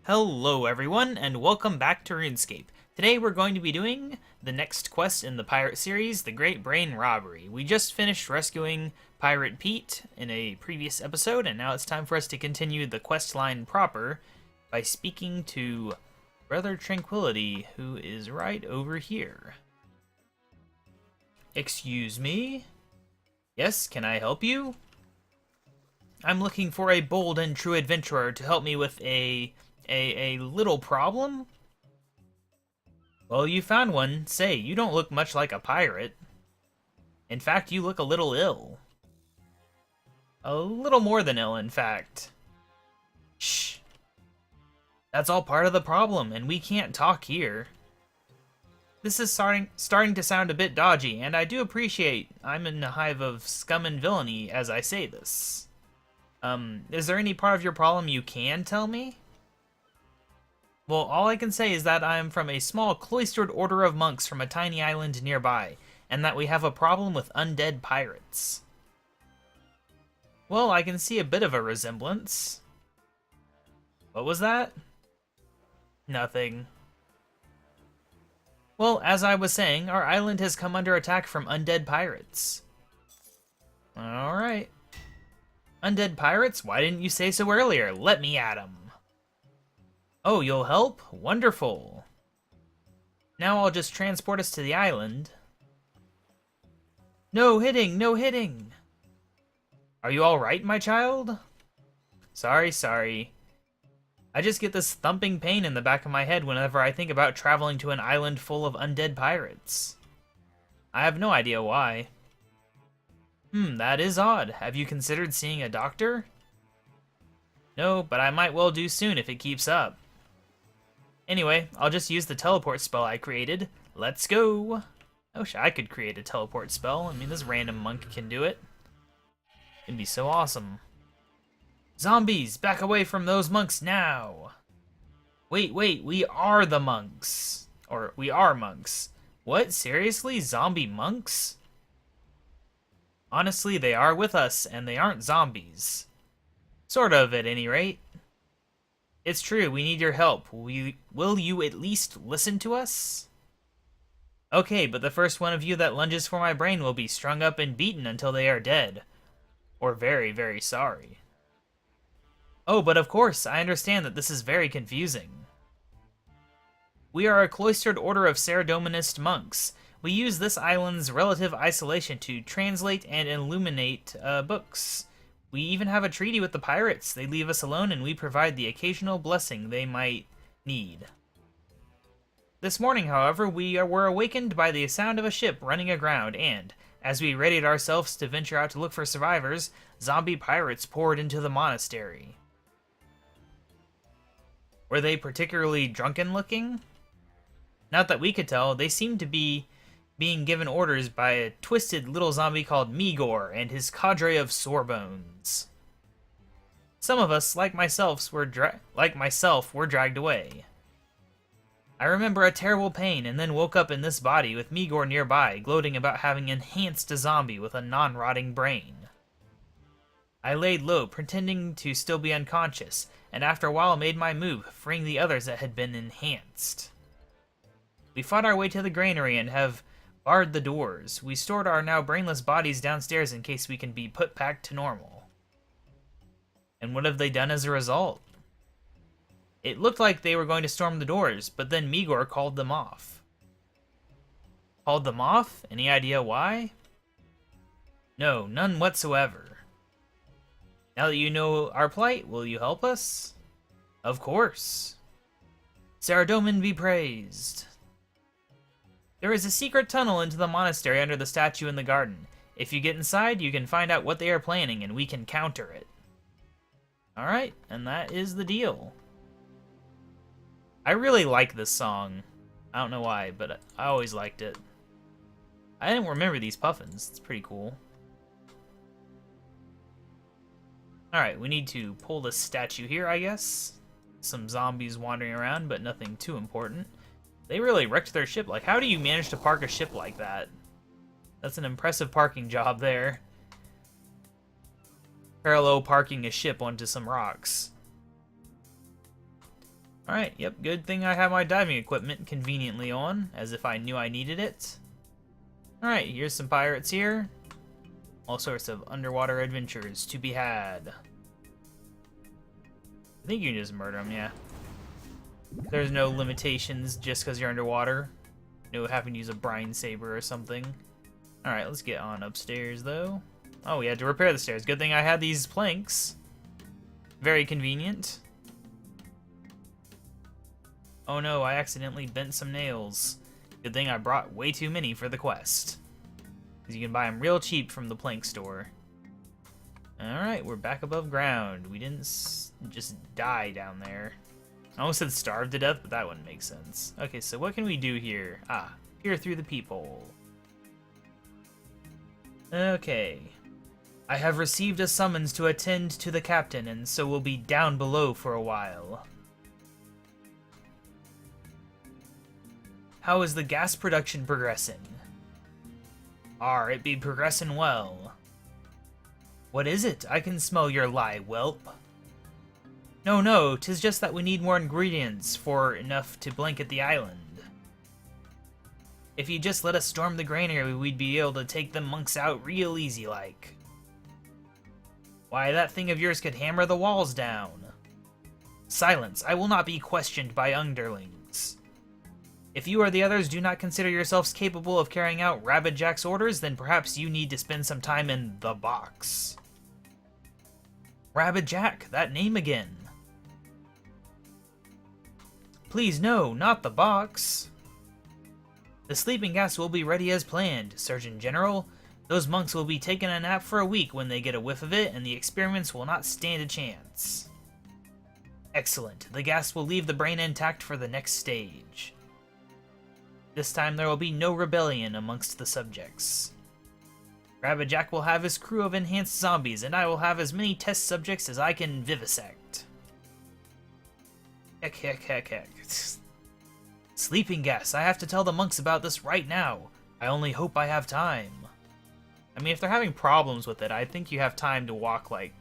Hello everyone, and welcome back to RuneScape. Today we're going to be doing the next quest in the pirate series, the Great Brain Robbery. We just finished rescuing Pirate Pete in a previous episode, and now it's time for us to continue the quest line proper by speaking to Brother Tranquility, who is right over here. Excuse me? Yes, can I help you? I'm looking for a bold and true adventurer to help me with a little problem? Well, you found one. Say, you don't look much like a pirate. In fact, you look a little ill. A little more than ill, in fact. Shh. That's all part of the problem, and we can't talk here. This is starting to sound a bit dodgy, and I do appreciate I'm in a hive of scum and villainy as I say this. Is there any part of your problem you can tell me? Well, all I can say is that I am from a small cloistered order of monks from a tiny island nearby, and that we have a problem with undead pirates. Well, I can see a bit of a resemblance. What was that? Nothing. Well, as I was saying, our island has come under attack from undead pirates. Alright. Undead pirates? Why didn't you say so earlier? Let me at 'em. Oh, you'll help? Wonderful. Now I'll just transport us to the island. No hitting, no hitting! Are you alright, my child? Sorry. I just get this thumping pain in the back of my head whenever I think about traveling to an island full of undead pirates. I have no idea why. That is odd. Have you considered seeing a doctor? No, but I might well do soon if it keeps up. Anyway, I'll just use the teleport spell I created. Let's go! I wish I could create a teleport spell. I mean, this random monk can do it. It'd be so awesome. Zombies, back away from those monks now! Wait, we are the monks. Or, we are monks. What, seriously? Zombie monks? Honestly, they are with us, and they aren't zombies. Sort of, at any rate. It's true, we need your help. Will you at least listen to us? Okay, but the first one of you that lunges for my brain will be strung up and beaten until they are dead. Or very, very sorry. Oh, but of course, I understand that this is very confusing. We are a cloistered order of Saradominist monks. We use this island's relative isolation to translate and illuminate books. We even have a treaty with the pirates. They leave us alone and we provide the occasional blessing they might need. This morning, however, we were awakened by the sound of a ship running aground and, as we readied ourselves to venture out to look for survivors, zombie pirates poured into the monastery. Were they particularly drunken looking? Not that we could tell. They seemed to be being given orders by a twisted little zombie called Migor and his cadre of sorebones. Some of us, like myself, were dragged away. I remember a terrible pain and then woke up in this body with Migor nearby, gloating about having enhanced a zombie with a non-rotting brain. I laid low, pretending to still be unconscious, and after a while made my move, freeing the others that had been enhanced. We fought our way to the granary and have barred the doors. We stored our now brainless bodies downstairs in case we can be put back to normal. And what have they done as a result? It looked like they were going to storm the doors, but then Migor called them off. Called them off? Any idea why? No, none whatsoever. Now that you know our plight, will you help us? Of course. Saradomin be praised. There is a secret tunnel into the monastery under the statue in the garden. If you get inside, you can find out what they are planning and we can counter it. Alright, and that is the deal. I really like this song. I don't know why, but I always liked it. I didn't remember these puffins. It's pretty cool. Alright, we need to pull this statue here, I guess. Some zombies wandering around, but nothing too important. They really wrecked their ship. Like, how do you manage to park a ship like that? That's an impressive parking job there. Parallel parking a ship onto some rocks. Alright, yep, good thing I have my diving equipment conveniently on, as if I knew I needed it. Alright, here's some pirates here. All sorts of underwater adventures to be had. I think you can just murder them, yeah. There's no limitations just because you're underwater. No having to use a brine saber or something. Alright, let's get on upstairs, though. Oh, we had to repair the stairs. Good thing I had these planks. Very convenient. Oh no, I accidentally bent some nails. Good thing I brought way too many for the quest. Because you can buy them real cheap from the plank store. Alright, we're back above ground. We didn't just die down there. I almost said starve to death, but that wouldn't make sense. Okay, so what can we do here? Ah, peer through the peephole. Okay. I have received a summons to attend to the captain, and so will be down below for a while. How is the gas production progressing? It be progressing well. What is it? I can smell your lie, whelp. No, 'tis just that we need more ingredients for enough to blanket the island. If you just let us storm the granary, we'd be able to take them monks out real easy like. Why, that thing of yours could hammer the walls down. Silence, I will not be questioned by underlings. If you or the others do not consider yourselves capable of carrying out Rabbit Jack's orders, then perhaps you need to spend some time in the box. Rabbit Jack, that name again. Please no, not the box. The sleeping gas will be ready as planned, Surgeon General. Those monks will be taking a nap for a week when they get a whiff of it, and the experiments will not stand a chance. Excellent. The gas will leave the brain intact for the next stage. This time there will be no rebellion amongst the subjects. Rabbit Jack will have his crew of enhanced zombies, and I will have as many test subjects as I can vivisect. Heck. Sleeping gas, I have to tell the monks about this right now. I only hope I have time. I mean, if they're having problems with it, I think you have time to walk, like,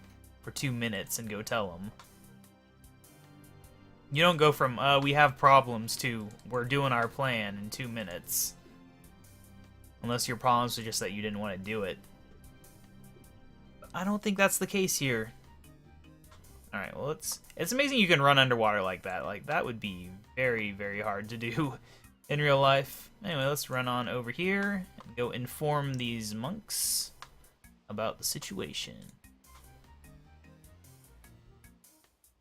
for 2 minutes and go tell them. You don't go from, we have problems to, we're doing our plan in 2 minutes. Unless your problems are just that you didn't want to do it. But I don't think that's the case here. Alright, well, it's amazing you can run underwater like that. Like, that would be very, very hard to do in real life. Anyway, let's run on over here and go inform these monks about the situation.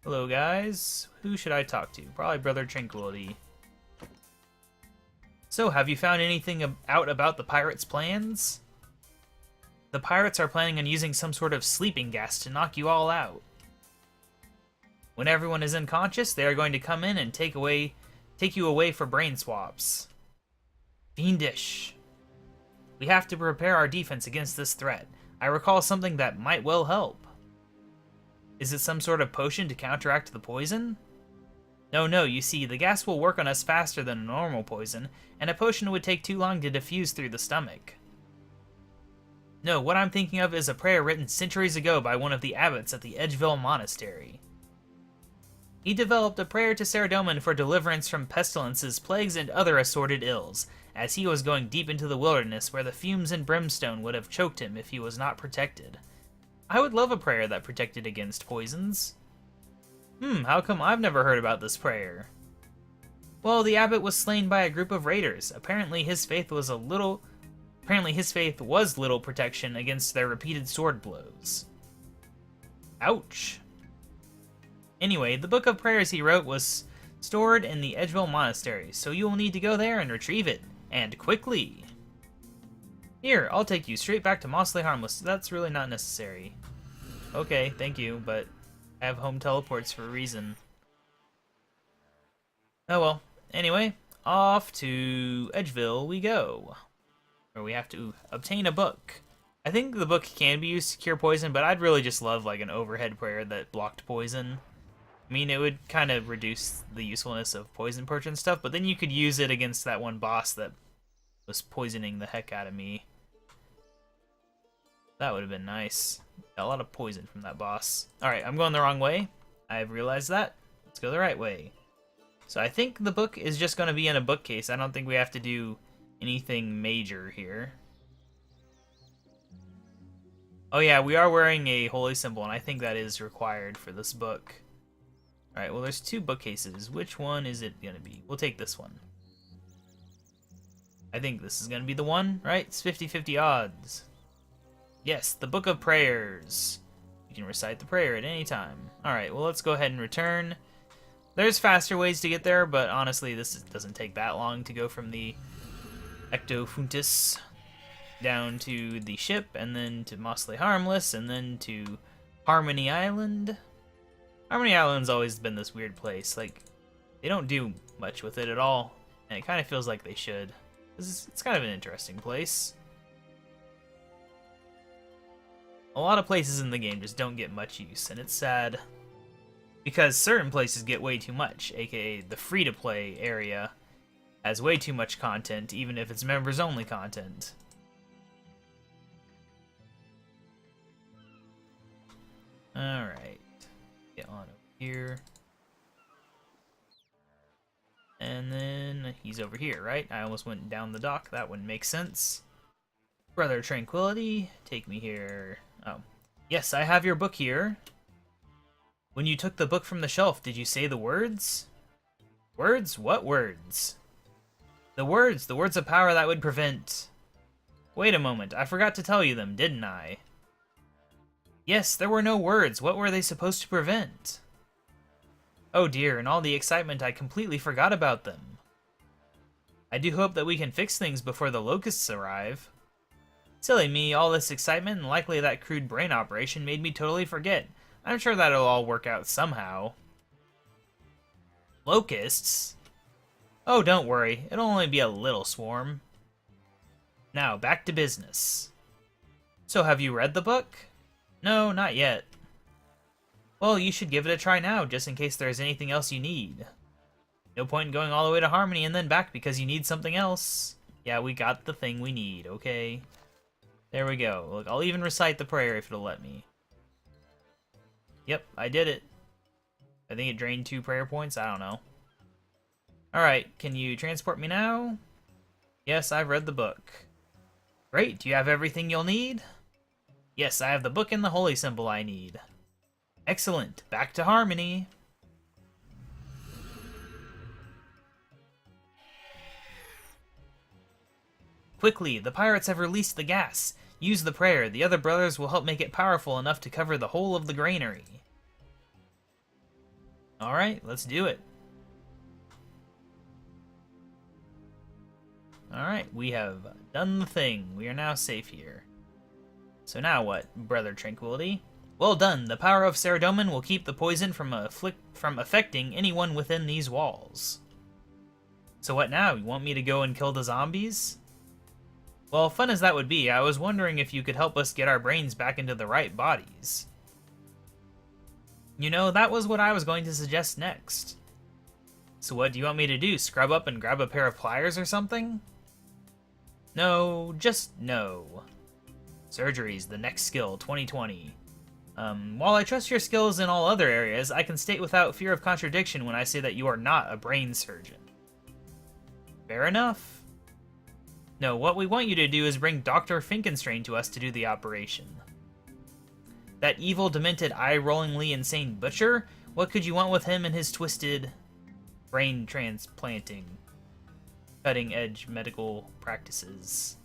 Hello, guys. Who should I talk to? Probably Brother Tranquility. So, have you found anything out about the pirates' plans? The pirates are planning on using some sort of sleeping gas to knock you all out. When everyone is unconscious, they are going to come in and take you away for brain swaps. Fiendish. We have to prepare our defense against this threat. I recall something that might well help. Is it some sort of potion to counteract the poison? No, you see, the gas will work on us faster than a normal poison, and a potion would take too long to diffuse through the stomach. No, what I'm thinking of is a prayer written centuries ago by one of the abbots at the Edgeville Monastery. He developed a prayer to Saradomin for deliverance from pestilences, plagues, and other assorted ills, as he was going deep into the wilderness where the fumes and brimstone would have choked him if he was not protected. I would love a prayer that protected against poisons. How come I've never heard about this prayer? Well, the abbot was slain by a group of raiders. Apparently his faith was little protection against their repeated sword blows. Ouch. Anyway, the book of prayers he wrote was stored in the Edgeville Monastery, so you will need to go there and retrieve it, and quickly. Here, I'll take you straight back to Mostly Harmless. That's really not necessary. Okay, thank you, but I have home teleports for a reason. Oh well. Anyway, off to Edgeville we go. Where we have to obtain a book. I think the book can be used to cure poison, but I'd really just love like an overhead prayer that blocked poison. I mean, it would kind of reduce the usefulness of poison perch and stuff, but then you could use it against that one boss that was poisoning the heck out of me. That would have been nice. Got a lot of poison from that boss. Alright, I'm going the wrong way. I've realized that. Let's go the right way. So I think the book is just going to be in a bookcase. I don't think we have to do anything major here. Oh yeah, we are wearing a holy symbol, and I think that is required for this book. Alright, well there's 2 bookcases. Which one is it going to be? We'll take this one. I think this is going to be the one, right? It's 50-50 odds. Yes, the Book of Prayers. You can recite the prayer at any time. Alright, well let's go ahead and return. There's faster ways to get there, but honestly this doesn't take that long to go from the Ectofuntus down to the ship, and then to Mostly Harmless, and then to Harmony Island. Harmony Island's always been this weird place. Like, they don't do much with it at all, and it kind of feels like they should. It's kind of an interesting place. A lot of places in the game just don't get much use, and it's sad. Because certain places get way too much, aka the free-to-play area has way too much content, even if it's members-only content. Alright, get on over here. And then he's over here, right? I almost went down the dock, that wouldn't make sense. Brother Tranquility, take me here. Oh, yes, I have your book here. When you took the book from the shelf, did you say the words? Words? What words? The words of power that would prevent... Wait a moment, I forgot to tell you them, didn't I? Yes, there were no words. What were they supposed to prevent? Oh dear, in all the excitement I completely forgot about them. I do hope that we can fix things before the locusts arrive. Silly me, all this excitement and likely that crude brain operation made me totally forget. I'm sure that'll all work out somehow. Locusts? Oh, don't worry, it'll only be a little swarm. Now, back to business. So have you read the book? No, not yet. Well, you should give it a try now, just in case there's anything else you need. No point in going all the way to Harmony and then back because you need something else. Yeah, we got the thing we need, okay? There we go. Look, I'll even recite the prayer if it'll let me. Yep, I did it. I think it drained 2 prayer points, I don't know. Alright, can you transport me now? Yes, I've read the book. Great, do you have everything you'll need? Yes, I have the book and the holy symbol I need. Excellent, back to Harmony. Quickly, the pirates have released the gas. Use the prayer. The other brothers will help make it powerful enough to cover the whole of the granary. Alright, let's do it. Alright, we have done the thing. We are now safe here. So now what, Brother Tranquility? Well done. The power of Saradomin will keep the poison from affecting anyone within these walls. So what now? You want me to go and kill the zombies? Well, fun as that would be, I was wondering if you could help us get our brains back into the right bodies. You know, that was what I was going to suggest next. So what do you want me to do? Scrub up and grab a pair of pliers or something? No, just no. Surgery's the next skill, 2020. While I trust your skills in all other areas, I can state without fear of contradiction when I say that you are not a brain surgeon. Fair enough. No, what we want you to do is bring Dr. Finkenstrain to us to do the operation. That evil, demented, eye-rollingly insane butcher? What could you want with him and his twisted brain transplanting, cutting-edge medical practices?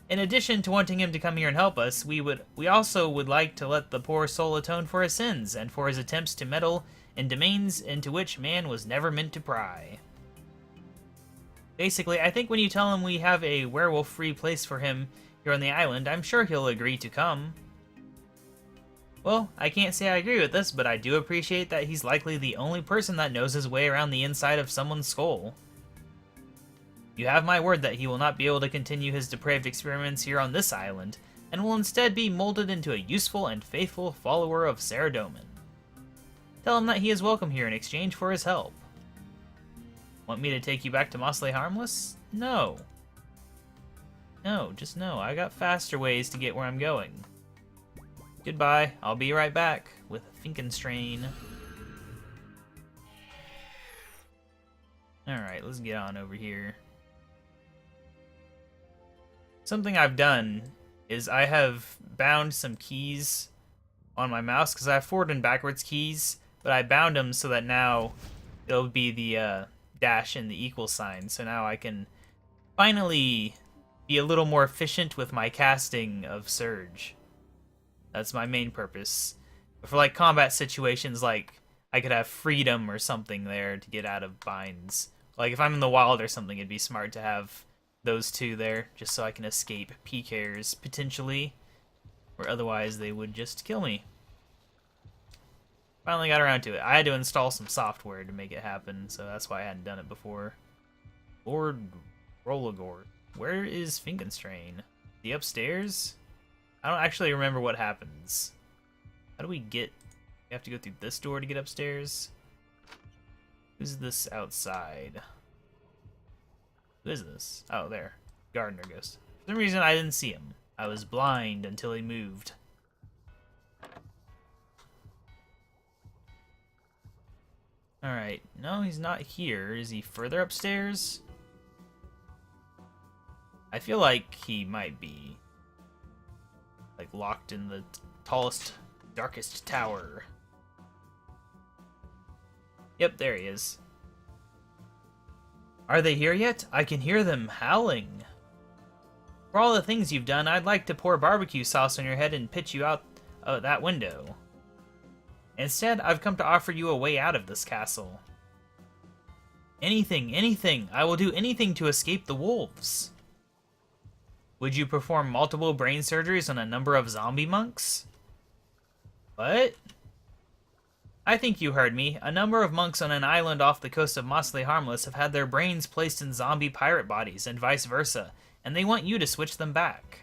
In addition to wanting him to come here and help us, we also would like to let the poor soul atone for his sins and for his attempts to meddle in domains into which man was never meant to pry. Basically, I think when you tell him we have a werewolf-free place for him here on the island, I'm sure he'll agree to come. Well, I can't say I agree with this, but I do appreciate that he's likely the only person that knows his way around the inside of someone's skull. You have my word that he will not be able to continue his depraved experiments here on this island, and will instead be molded into a useful and faithful follower of Saradomin. Tell him that he is welcome here in exchange for his help. Want me to take you back to Mostly Harmless? No. No, just no. I got faster ways to get where I'm going. Goodbye. I'll be right back with Finkenstrain. Alright, let's get on over here. Something I've done is I have bound some keys on my mouse, because I have forward and backwards keys, but I bound them so that now it'll be the dash and the equal sign, so now I can finally be a little more efficient with my casting of Surge. That's my main purpose. But for like combat situations, like I could have freedom or something there to get out of binds. Like if I'm in the wild or something, it'd be smart to have those two there, just so I can escape PKers potentially, or otherwise they would just kill me. Finally got around to it. I had to install some software to make it happen, so that's why I hadn't done it before. Lord Rolagor. Where is Finkenstrain? The upstairs? I don't actually remember what happens. How do we get... We have to go through this door to get upstairs? Who's this outside? Who is this? Oh, there. Gardener Ghost. For some reason, I didn't see him. I was blind until he moved. Alright. No, he's not here. Is he further upstairs? I feel like he might be. Like, locked in the tallest, darkest tower. Yep, there he is. Are they here yet? I can hear them howling. For all the things you've done, I'd like to pour barbecue sauce on your head and pitch you out that window. Instead, I've come to offer you a way out of this castle. Anything, anything. I will do anything to escape the wolves. Would you perform multiple brain surgeries on a number of zombie monks? What? I think you heard me. A number of monks on an island off the coast of Mostly Harmless have had their brains placed in zombie pirate bodies, and vice versa, and they want you to switch them back.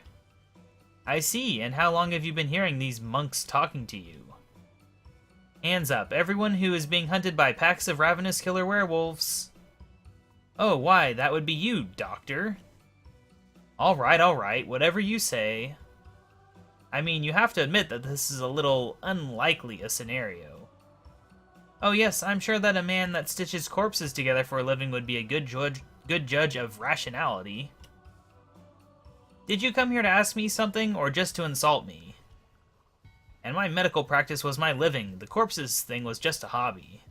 I see, and how long have you been hearing these monks talking to you? Hands up, everyone who is being hunted by packs of ravenous killer werewolves. Oh, why, that would be you, Doctor. Alright, whatever you say. I mean, you have to admit that this is a little unlikely a scenario. Oh yes, I'm sure that a man that stitches corpses together for a living would be a good judge of rationality. Did you come here to ask me something, or just to insult me? And my medical practice was my living. The corpses thing was just a hobby.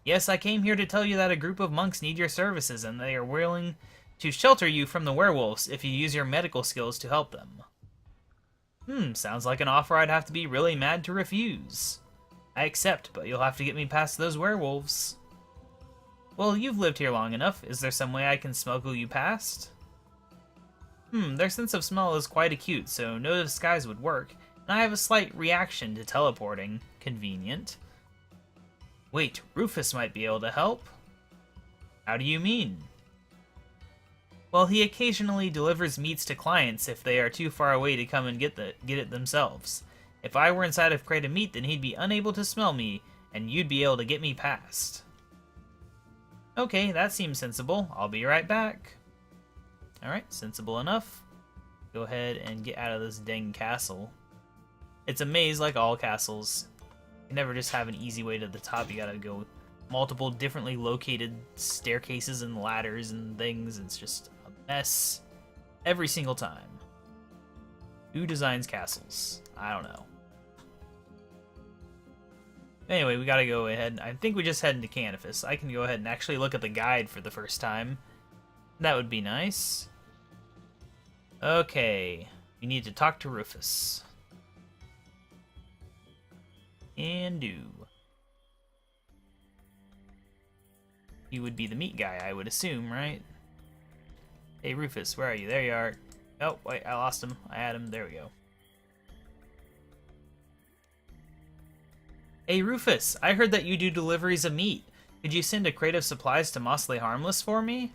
Yes, I came here to tell you that a group of monks need your services, and they are willing to shelter you from the werewolves if you use your medical skills to help them. Sounds like an offer I'd have to be really mad to refuse. I accept, but you'll have to get me past those werewolves. Well, you've lived here long enough. Is there some way I can smuggle you past? Their sense of smell is quite acute, so no disguise would work, and I have a slight reaction to teleporting. Convenient. Wait, Rufus might be able to help. How do you mean? Well, he occasionally delivers meats to clients if they are too far away to come and get it themselves. If I were inside of crate of meat, then he'd be unable to smell me, and you'd be able to get me past. Okay, that seems sensible. I'll be right back. Alright, sensible enough. Go ahead and get out of this dang castle. It's a maze like all castles. You never just have an easy way to the top. You gotta go multiple differently located staircases and ladders and things. It's just a mess every single time. Who designs castles? I don't know. Anyway, we gotta go ahead. I think we just head into Canifus. I can go ahead and actually look at the guide for the first time. That would be nice. Okay. We need to talk to Rufus. And do. He would be the meat guy, I would assume, right? Hey, Rufus, where are you? There you are. Oh, wait, I lost him. I had him. There we go. Hey, Rufus, I heard that you do deliveries of meat. Could you send a crate of supplies to Mostly Harmless for me?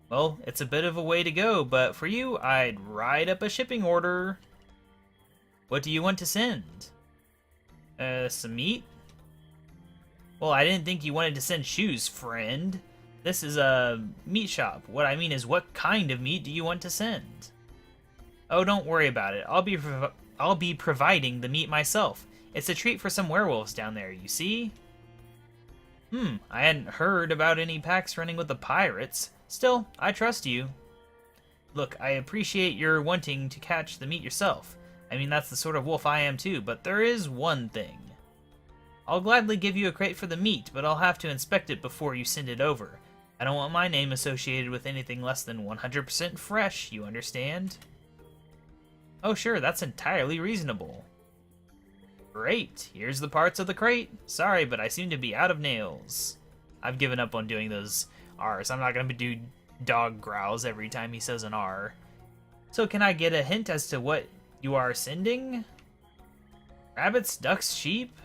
Well, it's a bit of a way to go, but for you, I'd write up a shipping order. What do you want to send? Some meat? Well, I didn't think you wanted to send shoes, friend. This is a meat shop. What I mean is, what kind of meat do you want to send? Oh, don't worry about it. I'll be providing the meat myself. It's a treat for some werewolves down there, you see? I hadn't heard about any packs running with the pirates. Still, I trust you. Look, I appreciate your wanting to catch the meat yourself. I mean, that's the sort of wolf I am too, but there is one thing. I'll gladly give you a crate for the meat, but I'll have to inspect it before you send it over. I don't want my name associated with anything less than 100% fresh, you understand? Oh sure, that's entirely reasonable. Great, here's the parts of the crate. Sorry, but I seem to be out of nails. I've given up on doing those R's. I'm not gonna do dog growls every time he says an R. So can I get a hint as to what you are sending? Rabbits, ducks, sheep?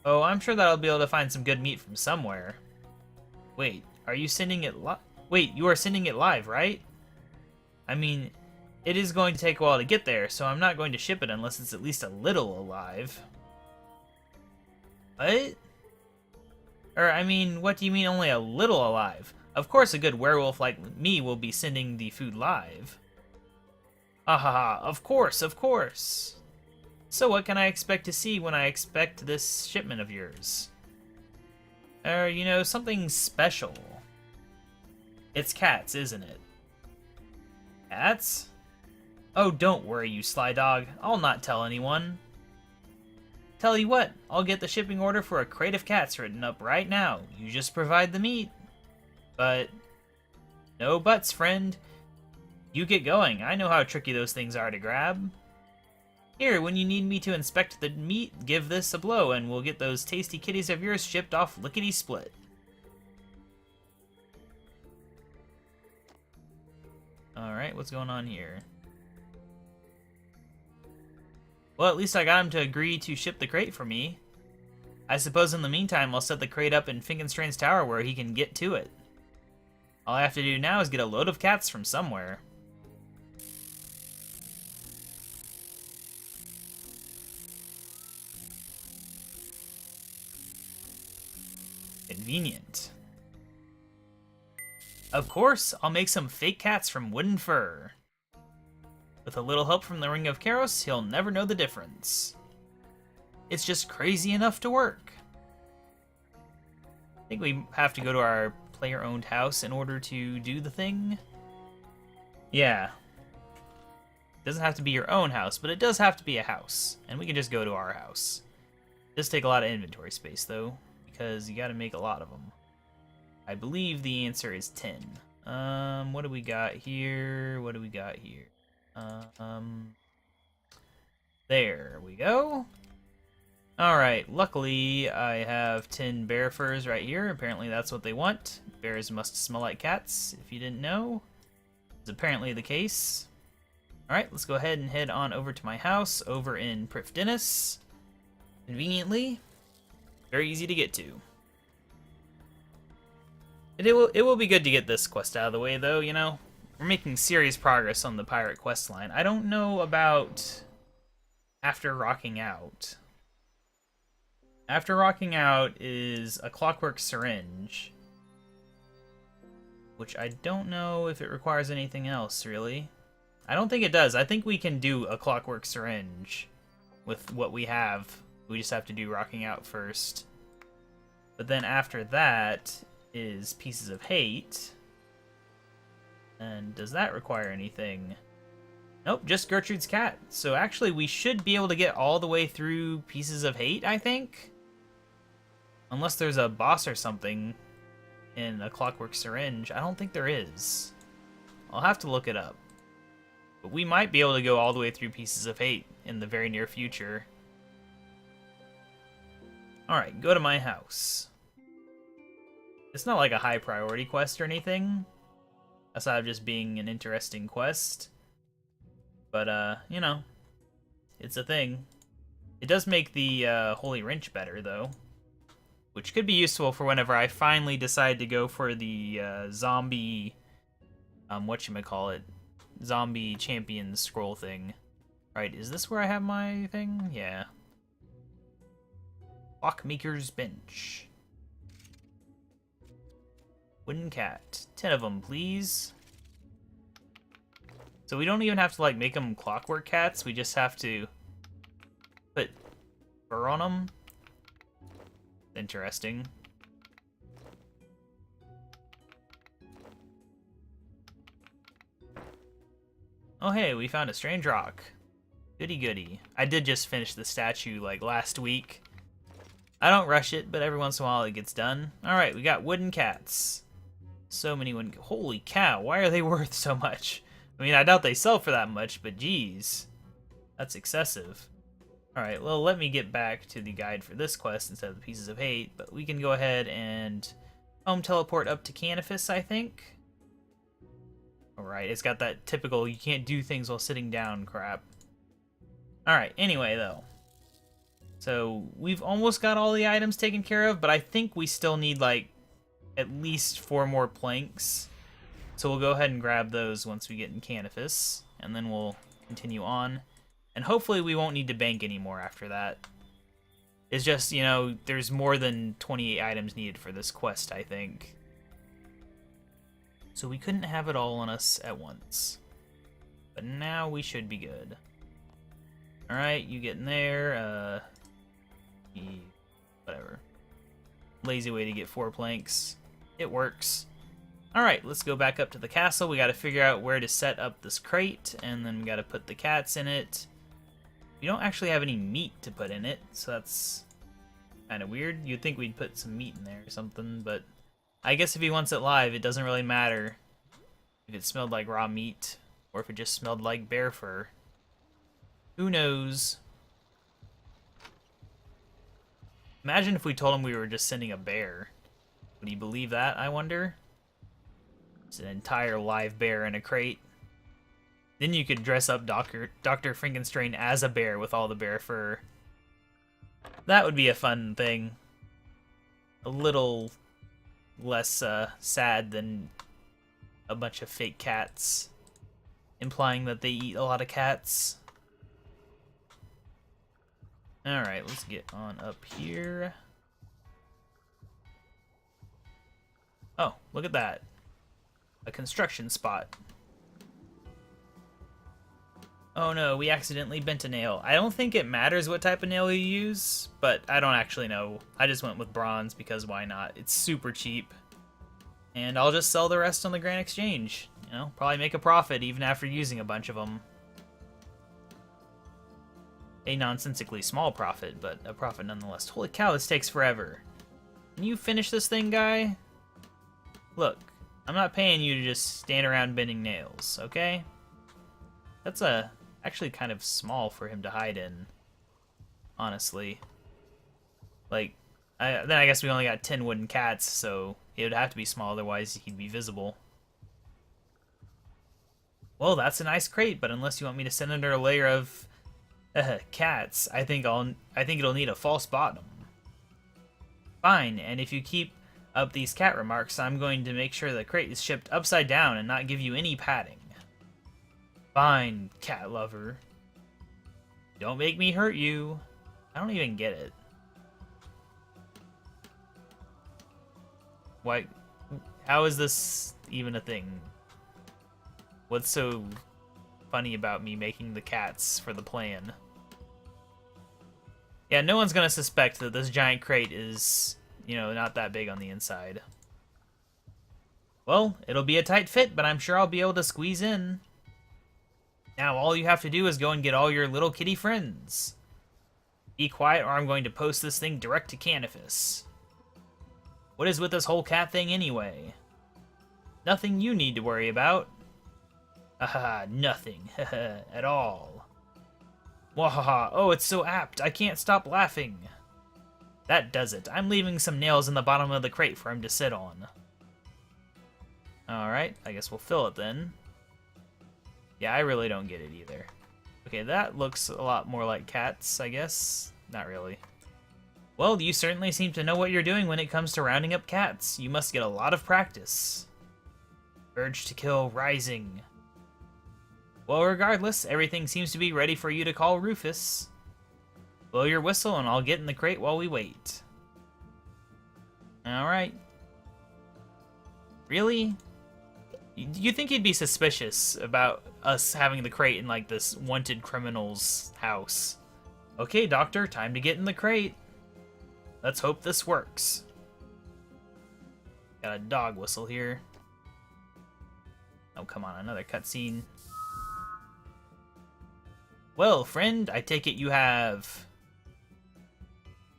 Oh, I'm sure that I'll be able to find some good meat from somewhere. Wait, are you sending it Wait, you are sending it live, right? I mean, it is going to take a while to get there, so I'm not going to ship it unless it's at least a little alive. What? Or, I mean, what do you mean only a little alive? Of course a good werewolf like me will be sending the food live. Ahaha, of course, of course. So what can I expect to see when I expect this shipment of yours? You know, something special. It's cats, isn't it? Cats? Oh, don't worry, you sly dog. I'll not tell anyone. Tell you what, I'll get the shipping order for a crate of cats written up right now. You just provide the meat. But... no buts, friend. You get going. I know how tricky those things are to grab. Here, when you need me to inspect the meat, give this a blow, and we'll get those tasty kitties of yours shipped off lickety-split. Alright, what's going on here? Well, at least I got him to agree to ship the crate for me. I suppose in the meantime, I'll set the crate up in Finkenstrain's tower where he can get to it. All I have to do now is get a load of cats from somewhere. Convenient. Of course, I'll make some fake cats from wooden fur. With a little help from the Ring of Karos, he'll never know the difference. It's just crazy enough to work. I think we have to go to our player-owned house in order to do the thing. Yeah. It doesn't have to be your own house, but it does have to be a house. And we can just go to our house. It does take a lot of inventory space, though, because you gotta make a lot of them. I believe the answer is 10. What do we got here? What do we got here? There we go. Alright, luckily I have 10 bear furs right here. Apparently that's what they want. Bears must smell like cats, if you didn't know. It's apparently the case. Alright, let's go ahead and head on over to my house over in Prifdinnis. Conveniently. Very easy to get to. It will be good to get this quest out of the way, though, you know? We're making serious progress on the pirate quest line. I don't know about After Rocking Out. After Rocking Out is a clockwork syringe, which I don't know if it requires anything else, really. I don't think it does. I think we can do a clockwork syringe with what we have. We just have to do Rocking Out first. But then after that is Pieces of Hate. And does that require anything? Nope, just Gertrude's cat. So actually we should be able to get all the way through Pieces of Hate, I think? Unless there's a boss or something in a clockwork syringe. I don't think there is. I'll have to look it up. But we might be able to go all the way through Pieces of Hate in the very near future. Alright, go to my house. It's not like a high priority quest or anything. Aside of just being an interesting quest. But, you know, it's a thing. It does make the Holy Wrench better, though. Which could be useful for whenever I finally decide to go for the zombie, whatchamacallit, zombie champion scroll thing. Right, is this where I have my thing? Yeah. Clockmaker's Bench. Wooden cat. 10 of them, please. So we don't even have to, like, make them clockwork cats. We just have to put fur on them. Interesting. Oh hey, we found a strange rock. Goody goody. I did just finish the statue like last week. I don't rush it, but every once in a while it gets done. Alright, we got wooden cats. So many wooden... Holy cow, why are they worth so much? I mean, I doubt they sell for that much, but geez. That's excessive. Alright, well, let me get back to the guide for this quest instead of the Pieces of Hate, but we can go ahead and home teleport up to Canifis, I think. Alright, it's got that typical you can't do things while sitting down crap. Alright, anyway, though. So, we've almost got all the items taken care of, but I think we still need, like, at least 4 more planks. So we'll go ahead and grab those once we get in Canifis, and then we'll continue on. And hopefully we won't need to bank anymore after that. It's just, you know, there's more than 28 items needed for this quest, I think. So we couldn't have it all on us at once. But now we should be good. Alright, you get in there, whatever. Lazy way to get 4 planks. It works. Alright, let's go back up to the castle. We gotta figure out where to set up this crate, and then we gotta put the cats in it. We don't actually have any meat to put in it, so that's kind of weird. You'd think we'd put some meat in there or something, but I guess if he wants it live, it doesn't really matter if it smelled like raw meat or if it just smelled like bear fur. Who knows? Imagine if we told him we were just sending a bear. Would he believe that, I wonder? It's an entire live bear in a crate. Then you could dress up Dr. Frankenstein as a bear with all the bear fur. That would be a fun thing. A little less sad than a bunch of fake cats, implying that they eat a lot of cats. Alright, let's get on up here. Oh, look at that. A construction spot. Oh no, we accidentally bent a nail. I don't think it matters what type of nail you use, but I don't actually know. I just went with bronze because why not? It's super cheap. And I'll just sell the rest on the Grand Exchange. You know, probably make a profit even after using a bunch of them. A nonsensically small profit, but a profit nonetheless. Holy cow, this takes forever. Can you finish this thing, guy? Look, I'm not paying you to just stand around bending nails, okay? That's actually kind of small for him to hide in, honestly. Like, then I guess we only got 10 wooden cats, so it would have to be small, otherwise he'd be visible. Well, that's a nice crate, but unless you want me to send under a layer of cats, I think it'll need a false bottom. Fine, and if you keep up these cat remarks, I'm going to make sure the crate is shipped upside down and not give you any padding. Fine, cat lover. Don't make me hurt you. I don't even get it. Why? How is this even a thing? What's so funny about me making the cats for the plan? Yeah, no one's gonna suspect that this giant crate is, you know, not that big on the inside. Well, it'll be a tight fit, but I'm sure I'll be able to squeeze in. Now all you have to do is go and get all your little kitty friends. Be quiet or I'm going to post this thing direct to Canifis. What is with this whole cat thing anyway? Nothing you need to worry about. Haha, nothing. At all. Wahaha, oh, it's so apt. I can't stop laughing. That does it. I'm leaving some nails in the bottom of the crate for him to sit on. Alright, I guess we'll fill it then. Yeah, I really don't get it either. Okay, that looks a lot more like cats, I guess. Not really. Well, you certainly seem to know what you're doing when it comes to rounding up cats. You must get a lot of practice. Urge to kill rising. Well, regardless, everything seems to be ready for you to call Rufus. Blow your whistle and I'll get in the crate while we wait. Alright. Really? You think he'd be suspicious about us having the crate in, like, this wanted criminal's house? Okay, Doctor, time to get in the crate. Let's hope this works. Got a dog whistle here. Oh, come on, another cutscene. Well, friend, I take it you have...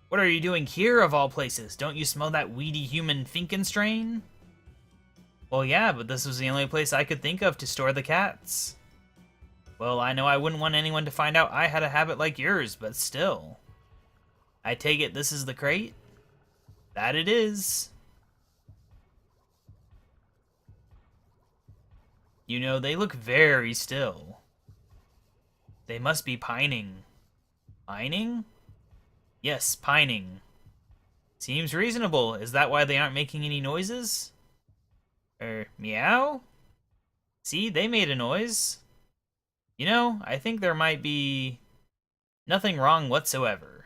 What are you doing here, of all places? Don't you smell that weedy human Finkenstrain? Well, yeah, but this was the only place I could think of to store the cats. Well, I know I wouldn't want anyone to find out I had a habit like yours, but still. I take it this is the crate? That it is. You know, they look very still. They must be pining. Pining? Yes, pining. Seems reasonable. Is that why they aren't making any noises? Meow? See, they made a noise. You know, I think there might be nothing wrong whatsoever.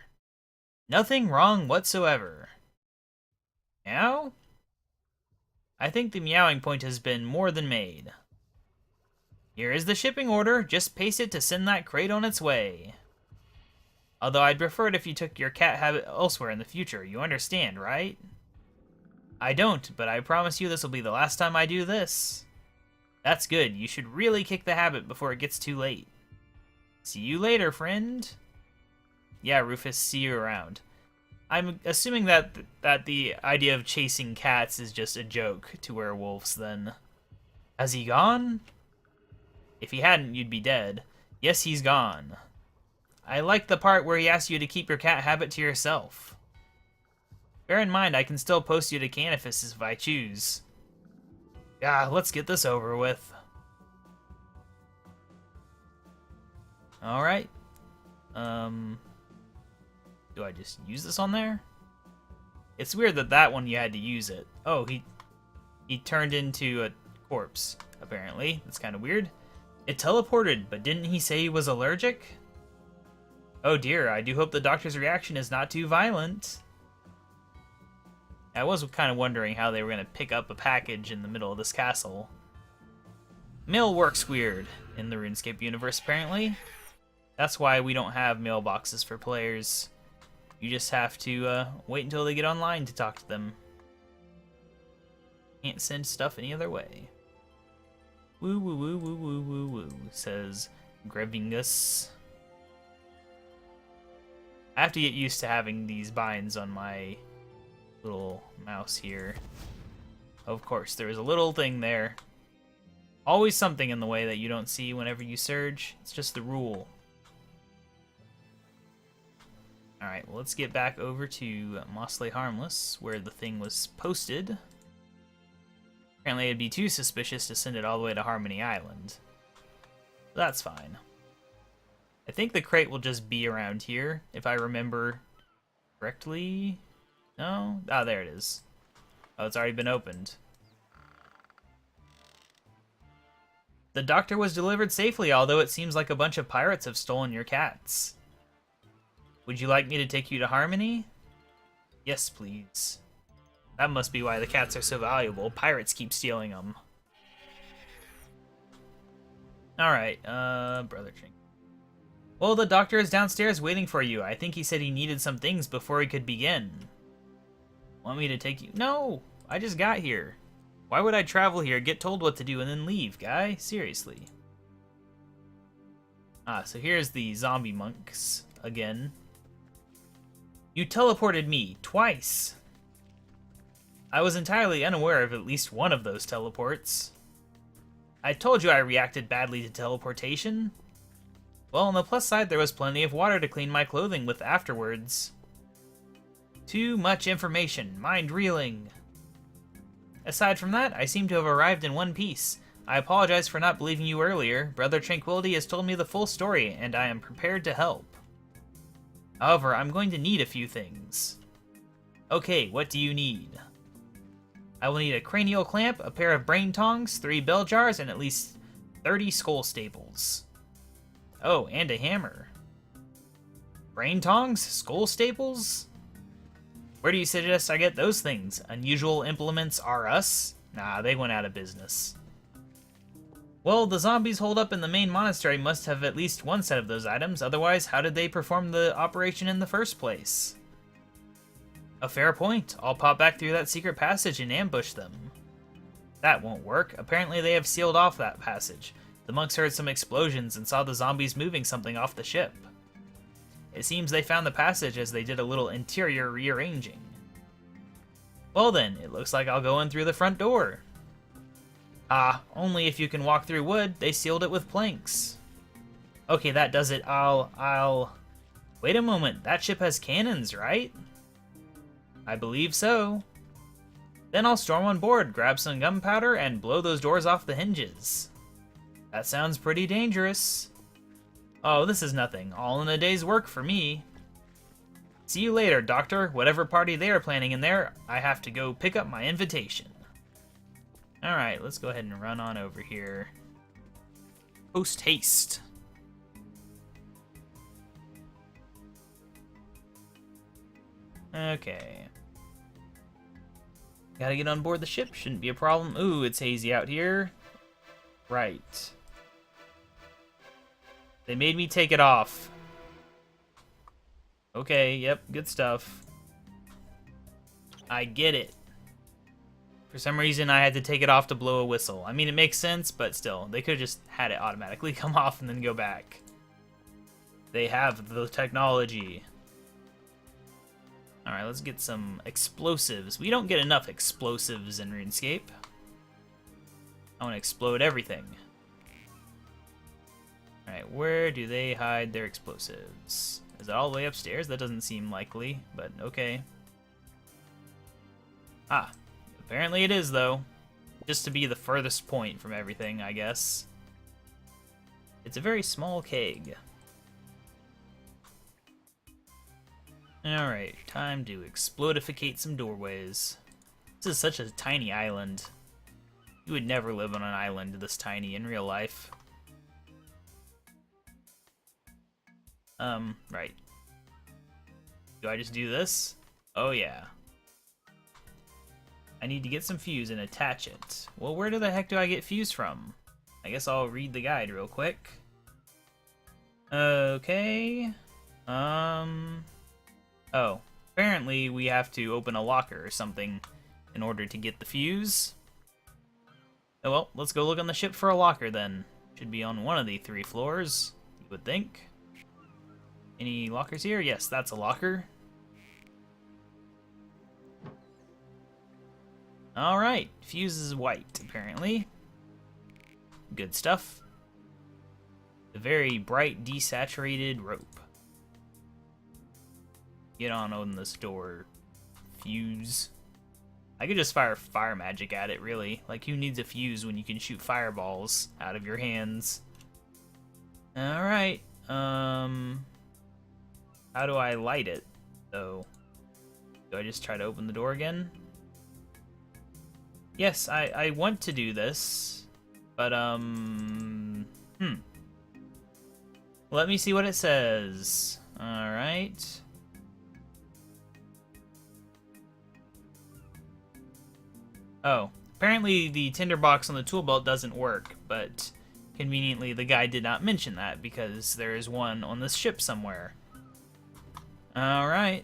Nothing wrong whatsoever. Meow? I think the meowing point has been more than made. Here is the shipping order. Just paste it to send that crate on its way. Although I'd prefer it if you took your cat habit elsewhere in the future. You understand, right? I don't, but I promise you this will be the last time I do this. That's good. You should really kick the habit before it gets too late. See you later, friend. Yeah, Rufus, see you around. I'm assuming that the idea of chasing cats is just a joke to werewolves, then. Has he gone? If he hadn't, you'd be dead. Yes, he's gone. I like the part where he asks you to keep your cat habit to yourself. Bear in mind, I can still post you to Canifus if I choose. Yeah, let's get this over with. Alright. Do I just use this on there? It's weird that one you had to use it. Oh, he turned into a corpse, apparently. That's kind of weird. It teleported, but didn't he say he was allergic? Oh dear, I do hope the doctor's reaction is not too violent. I was kind of wondering how they were going to pick up a package in the middle of this castle. Mail works weird in the RuneScape universe, apparently. That's why we don't have mailboxes for players. You just have to wait until they get online to talk to them. Can't send stuff any other way. Woo woo woo woo woo woo woo, says Grevingus. I have to get used to having these binds on my little mouse here. Of course, there is a little thing there. Always something in the way that you don't see whenever you surge. It's just the rule. Alright, well, let's get back over to Mossley Harmless, where the thing was posted. Apparently it'd be too suspicious to send it all the way to Harmony Island. That's fine. I think the crate will just be around here, if I remember correctly. No? Ah, there it is. Oh, it's already been opened. The doctor was delivered safely, although it seems like a bunch of pirates have stolen your cats. Would you like me to take you to Harmony? Yes, please. That must be why the cats are so valuable. Pirates keep stealing them. Alright, Brother Trink. Well, the doctor is downstairs waiting for you. I think he said he needed some things before he could begin. Want me to take you? No! I just got here. Why would I travel here, get told what to do, and then leave, guy? Seriously. Ah, so here's the zombie monks again. You teleported me twice. I was entirely unaware of at least one of those teleports. I told you I reacted badly to teleportation. Well, on the plus side, there was plenty of water to clean my clothing with afterwards. Too much information, mind reeling. Aside from that, I seem to have arrived in one piece. I apologize for not believing you earlier. Brother Tranquility has told me the full story, and I am prepared to help. However, I'm going to need a few things. Okay, what do you need? I will need a cranial clamp, a pair of brain tongs, 3 bell jars, and at least 30 skull staples. Oh, and a hammer. Brain tongs? Skull staples? Where do you suggest I get those things? Unusual Implements R Us? Nah, they went out of business. Well, the zombies holed up in the main monastery must have at least one set of those items, otherwise how did they perform the operation in the first place? A fair point. I'll pop back through that secret passage and ambush them. That won't work. Apparently they have sealed off that passage. The monks heard some explosions and saw the zombies moving something off the ship. It seems they found the passage as they did a little interior rearranging. Well then, it looks like I'll go in through the front door. Ah, only if you can walk through wood. They sealed it with planks. Okay, that does it. I'll... Wait a moment, that ship has cannons, right? I believe so. Then I'll storm on board, grab some gunpowder, and blow those doors off the hinges. That sounds pretty dangerous. Oh, this is nothing. All in a day's work for me. See you later, Doctor. Whatever party they are planning in there, I have to go pick up my invitation. Alright, let's go ahead and run on over here. Post haste. Okay. Gotta get on board the ship, shouldn't be a problem. Ooh, it's hazy out here. Right. They made me take it off. Okay, yep, good stuff. I get it. For some reason, I had to take it off to blow a whistle. I mean, it makes sense, but still, they could have just had it automatically come off and then go back. They have the technology. Alright, let's get some explosives. We don't get enough explosives in RuneScape. I want to explode everything. Alright, where do they hide their explosives? Is it all the way upstairs? That doesn't seem likely, but okay. Ah, apparently it is, though. Just to be the furthest point from everything, I guess. It's a very small keg. Alright, time to explodificate some doorways. This is such a tiny island. You would never live on an island this tiny in real life. Right. Do I just do this? Oh yeah. I need to get some fuse and attach it. Well, where the heck do I get fuse from? I guess I'll read the guide real quick. Okay. Oh. Apparently we have to open a locker or something in order to get the fuse. Oh well, let's go look on the ship for a locker then. Should be on one of the 3 floors, you would think. Any lockers here? Yes, that's a locker. Alright, fuse is white, apparently. Good stuff. A very bright, desaturated rope. Get on this door, fuse. I could just fire fire magic at it, really. Like, who needs a fuse when you can shoot fireballs out of your hands? Alright, how do I light it, though? Do I just try to open the door again? Yes, I want to do this, but, let me see what it says. Alright. Oh, apparently the tinderbox on the tool belt doesn't work, but conveniently the guy did not mention that because there is one on this ship somewhere. Alright.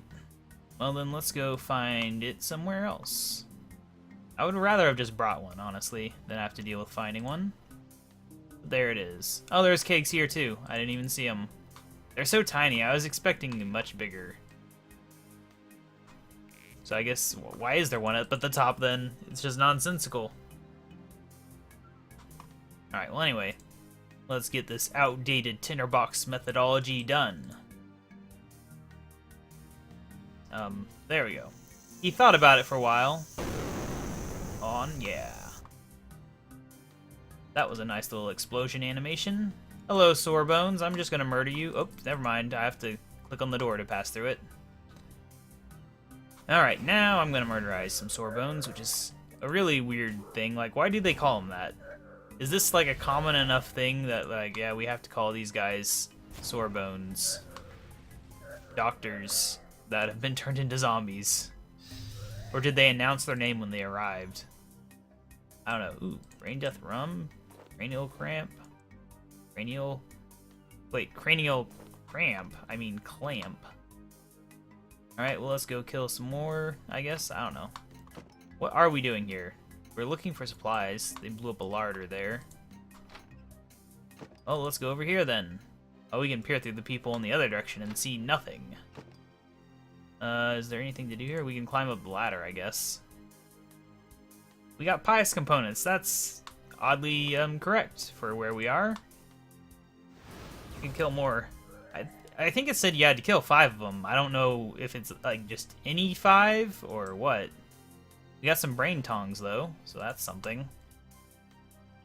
Well then, let's go find it somewhere else. I would rather have just brought one, honestly, than have to deal with finding one. But there it is. Oh, there's kegs here too. I didn't even see them. They're so tiny, I was expecting them much bigger. So I guess, why is there one up at the top then? It's just nonsensical. Alright, well anyway, let's get this outdated tinderbox methodology done. There we go. He thought about it for a while. Yeah. That was a nice little explosion animation. Hello, Sorebones. I'm just gonna murder you. Oh, never mind. I have to click on the door to pass through it. Alright, now I'm gonna murderize some Sorebones, which is a really weird thing. Like, why do they call them that? Is this like a common enough thing that, like, yeah, we have to call these guys Sorebones? Doctors that have been turned into zombies. Or did they announce their name when they arrived? I don't know. Ooh, brain death rum? Cranial cramp? Cranial... Wait, cranial cramp? I mean clamp. Alright, well let's go kill some more, I guess? I don't know. What are we doing here? We're looking for supplies. They blew up a larder there. Oh, let's go over here then. Oh, we can peer through the people in the other direction and see nothing. Is there anything to do here? We can climb up the ladder, I guess. We got pious components. That's oddly correct for where we are. You can kill more. I think it said you had to kill 5 of them. I don't know if it's like just any 5 or what. We got some brain tongs though, so that's something.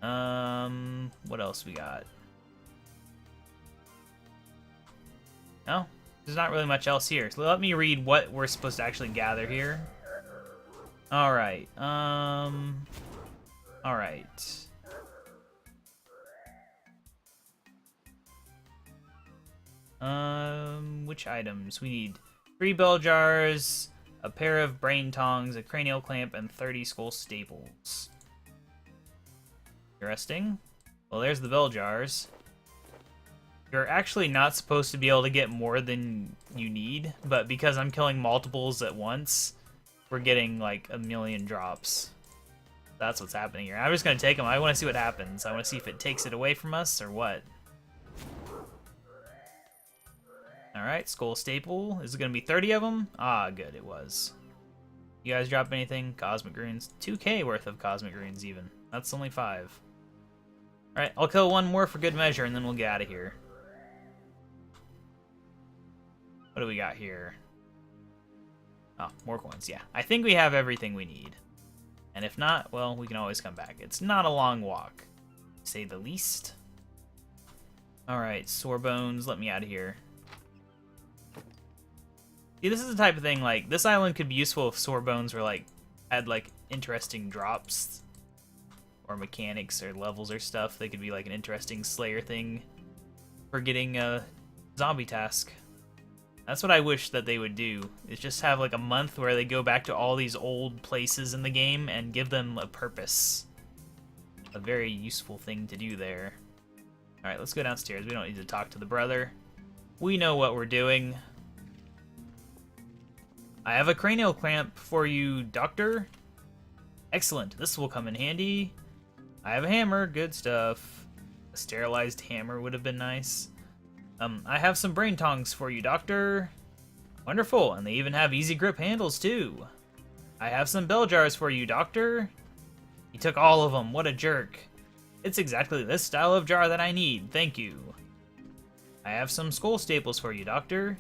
What else we got? No, there's not really much else here. So let me read what we're supposed to actually gather here. All right. All right. Which items? We need 3 bell jars, a pair of brain tongs, a cranial clamp, and 30 skull staples. Interesting. Well, there's the bell jars. You're actually not supposed to be able to get more than you need, but because I'm killing multiples at once, we're getting like a million drops. That's what's happening here. I'm just gonna take them. I want to see what happens. I want to see if it takes it away from us or what. Alright, skull staple. Is it going to be 30 of them? Ah, good, it was. You guys drop anything? Cosmic runes. 2k worth of cosmic runes, even. That's only 5. Alright, I'll kill 1 more for good measure, and then we'll get out of here. What do we got here? Oh, more coins, yeah. I think we have everything we need. And if not, well, we can always come back. It's not a long walk, to say the least. Alright, sore bones. Let me out of here. See, this is the type of thing, like, this island could be useful if sore bones were, like, had, like, interesting drops. Or mechanics or levels or stuff. They could be, like, an interesting Slayer thing for getting a zombie task. That's what I wish that they would do, is just have, like, a month where they go back to all these old places in the game and give them a purpose. A very useful thing to do there. Alright, let's go downstairs. We don't need to talk to the brother. We know what we're doing. I have a cranial clamp for you, Doctor. Excellent. This will come in handy. I have a hammer. Good stuff. A sterilized hammer would have been nice. I have some brain tongs for you, Doctor. Wonderful. And they even have easy grip handles, too. I have some bell jars for you, Doctor. He took all of them. What a jerk. It's exactly this style of jar that I need. Thank you. I have some skull staples for you, Doctor.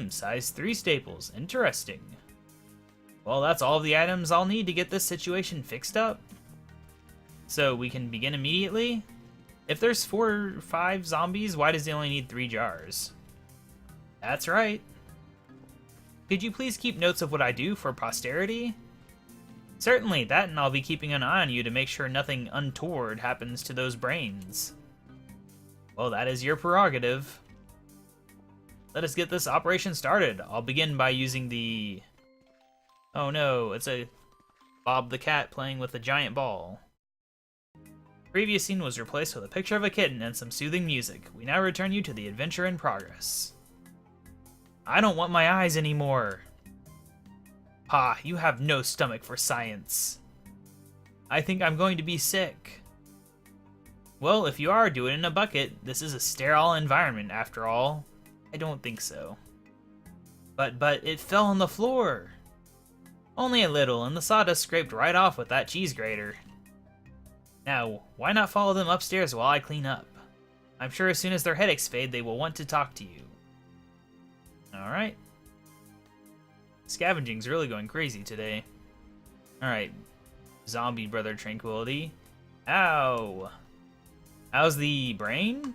Size 3 staples. Interesting. Well, that's all the items I'll need to get this situation fixed up. So we can begin immediately? If there's 4 or 5 zombies, why does he only need 3 jars? That's right. Could you please keep notes of what I do for posterity? Certainly, that, and I'll be keeping an eye on you to make sure nothing untoward happens to those brains. Well, that is your prerogative. Let us get this operation started. I'll begin by using the... Oh no, it's a Bob the cat playing with a giant ball. Previous scene was replaced with a picture of a kitten and some soothing music. We now return you to the adventure in progress. I don't want my eyes anymore. Pa, you have no stomach for science. I think I'm going to be sick. Well, if you are, do it in a bucket. This is a sterile environment, after all. I don't think so. But it fell on the floor. Only a little, and the sawdust scraped right off with that cheese grater. Now, why not follow them upstairs while I clean up? I'm sure as soon as their headaches fade, they will want to talk to you. Alright. Scavenging's really going crazy today. Alright. Zombie brother tranquility. Ow! How's the brain?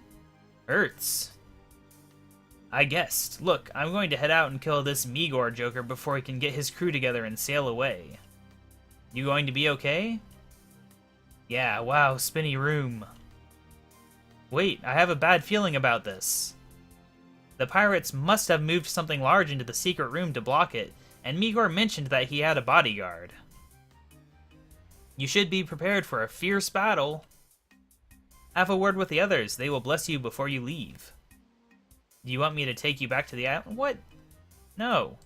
Hurts. I guessed. Look, I'm going to head out and kill this Migor Joker before he can get his crew together and sail away. You going to be okay? Yeah, wow, spinny room. Wait, I have a bad feeling about this. The pirates must have moved something large into the secret room to block it, and Migor mentioned that he had a bodyguard. You should be prepared for a fierce battle. Have a word with the others. They will bless you before you leave. Do you want me to take you back to the island? What? No.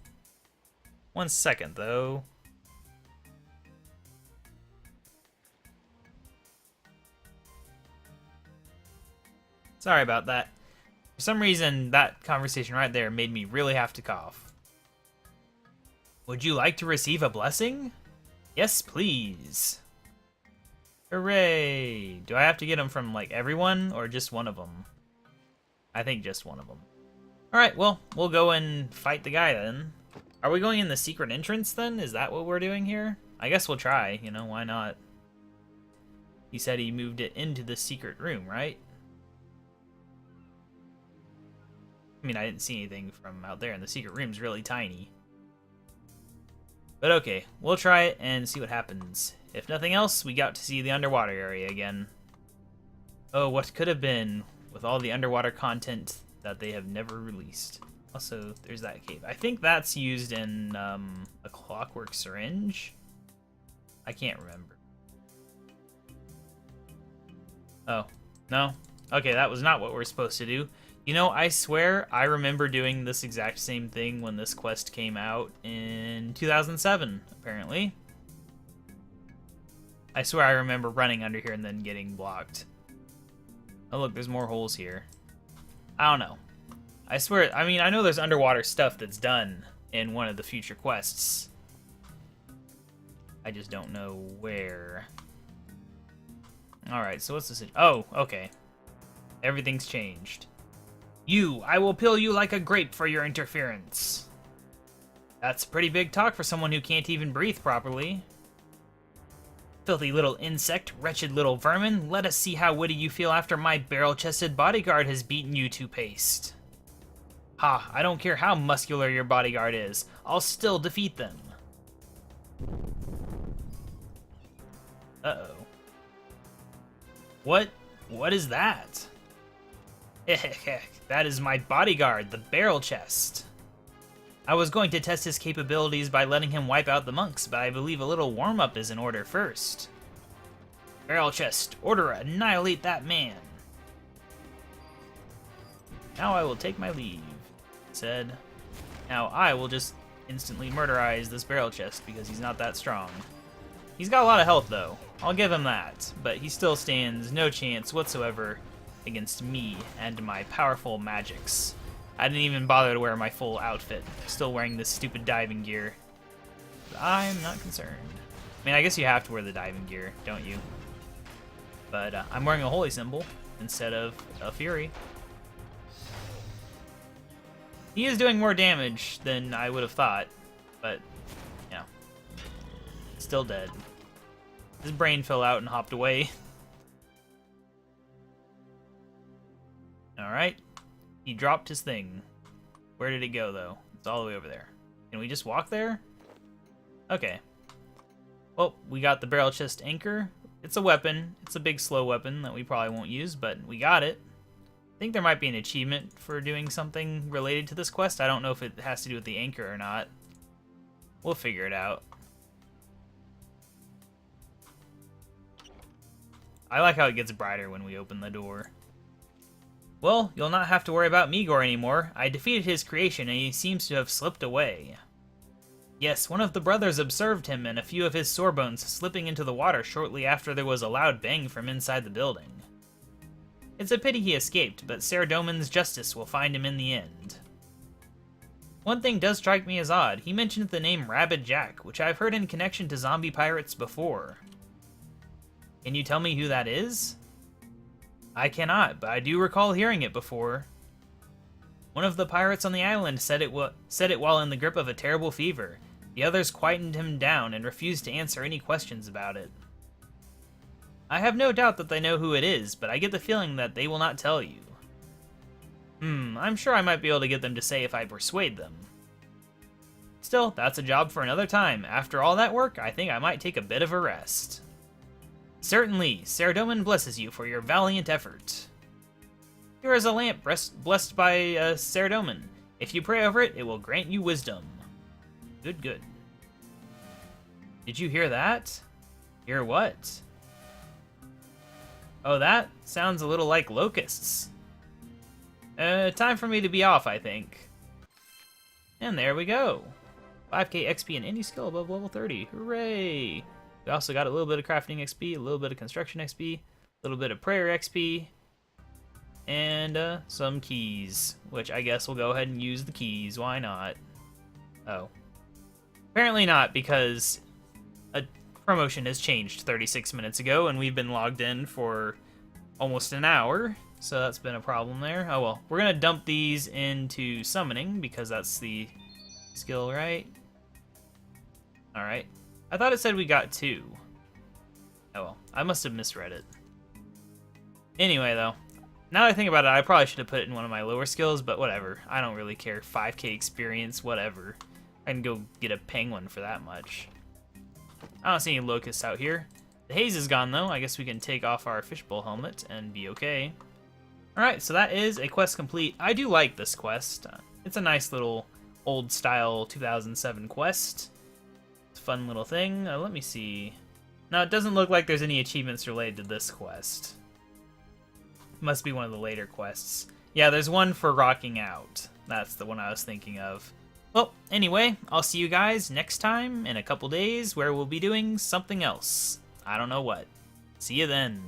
1 second, though. Sorry about that. For some reason, that conversation right there made me really have to cough. Would you like to receive a blessing? Yes, please. Hooray! Do I have to get them from, like, everyone, or just one of them? I think just one of them. Alright, well, we'll go and fight the guy then. Are we going in the secret entrance then? Is that what we're doing here? I guess we'll try, you know, why not? He said he moved it into the secret room, right? I mean, I didn't see anything from out there, and the secret room's really tiny. But okay, we'll try it and see what happens. If nothing else, we got to see the underwater area again. Oh, what could have been with all the underwater content that they have never released. Also, there's that cave. I think that's used in a clockwork syringe. I can't remember. Oh, no. Okay, that was not what we're supposed to do. You know, I swear I remember doing this exact same thing when this quest came out in 2007, apparently. I swear I remember running under here and then getting blocked. Oh, look, there's more holes here. I don't know. I swear, I mean, I know there's underwater stuff that's done in one of the future quests. I just don't know where. Alright, so what's this? Oh, okay. Everything's changed. You, I will peel you like a grape for your interference. That's pretty big talk for someone who can't even breathe properly. Filthy little insect, wretched little vermin, let us see how witty you feel after my barrel-chested bodyguard has beaten you to paste. Ha, I don't care how muscular your bodyguard is, I'll still defeat them. Uh-oh. What is that? That is my bodyguard, the barrel chest. I was going to test his capabilities by letting him wipe out the monks, but I believe a little warm-up is in order first. Barrel chest, order annihilate that man. Now I will take my leave, it said. Now I will just instantly murderize this barrel chest because he's not that strong. He's got a lot of health though, I'll give him that, but he still stands no chance whatsoever against me and my powerful magics. I didn't even bother to wear my full outfit, still wearing this stupid diving gear. But I'm not concerned. I mean, I guess you have to wear the diving gear, don't you? But I'm wearing a holy symbol instead of a fury. He is doing more damage than I would have thought, but yeah, still dead. His brain fell out and hopped away. Alright, he dropped his thing. Where did it go, though? It's all the way over there. Can we just walk there? Okay. Well, we got the barrel chest anchor. It's a weapon. It's a big, slow weapon that we probably won't use, but we got it. I think there might be an achievement for doing something related to this quest. I don't know if it has to do with the anchor or not. We'll figure it out. I like how it gets brighter when we open the door. Well, you'll not have to worry about Migor anymore. I defeated his creation and he seems to have slipped away. Yes, one of the brothers observed him and a few of his sorebones slipping into the water shortly after there was a loud bang from inside the building. It's a pity he escaped, but Saradomin's justice will find him in the end. One thing does strike me as odd. He mentioned the name Rabid Jack, which I've heard in connection to zombie pirates before. Can you tell me who that is? I cannot, but I do recall hearing it before. One of the pirates on the island said it while in the grip of a terrible fever. The others quietened him down and refused to answer any questions about it. I have no doubt that they know who it is, but I get the feeling that they will not tell you. I'm sure I might be able to get them to say if I persuade them. Still, that's a job for another time. After all that work, I think I might take a bit of a rest. Certainly, Saradomin blesses you for your valiant effort. Here is a lamp blessed by Saradomin. If you pray over it, it will grant you wisdom. Good, good. Did you hear that? Hear what? Oh, that sounds a little like locusts. Time for me to be off, I think. And there we go. 5k XP and any skill above level 30. Hooray! We also got a little bit of crafting XP, a little bit of construction XP, a little bit of prayer XP. And some keys, which I guess we'll go ahead and use the keys. Why not? Oh. Apparently not, because a promotion has changed 36 minutes ago, and we've been logged in for almost an hour, so that's been a problem there. Oh well. We're going to dump these into summoning, because that's the skill, right? Alright. I thought it said we got 2. Oh well. I must have misread it. Anyway, though. Now that I think about it, I probably should have put it in one of my lower skills, but whatever. I don't really care. 5k experience, whatever. I can go get a penguin for that much. I don't see any locusts out here. The haze is gone, though. I guess we can take off our fishbowl helmet and be okay. Alright, so that is a quest complete. I do like this quest. It's a nice little old-style 2007 quest. It's a fun little thing. Let me see. Now, it doesn't look like there's any achievements related to this quest. Must be one of the later quests. Yeah, there's one for rocking out. That's the one I was thinking of. Well, anyway, I'll see you guys next time in a couple days where we'll be doing something else. I don't know what. See you then.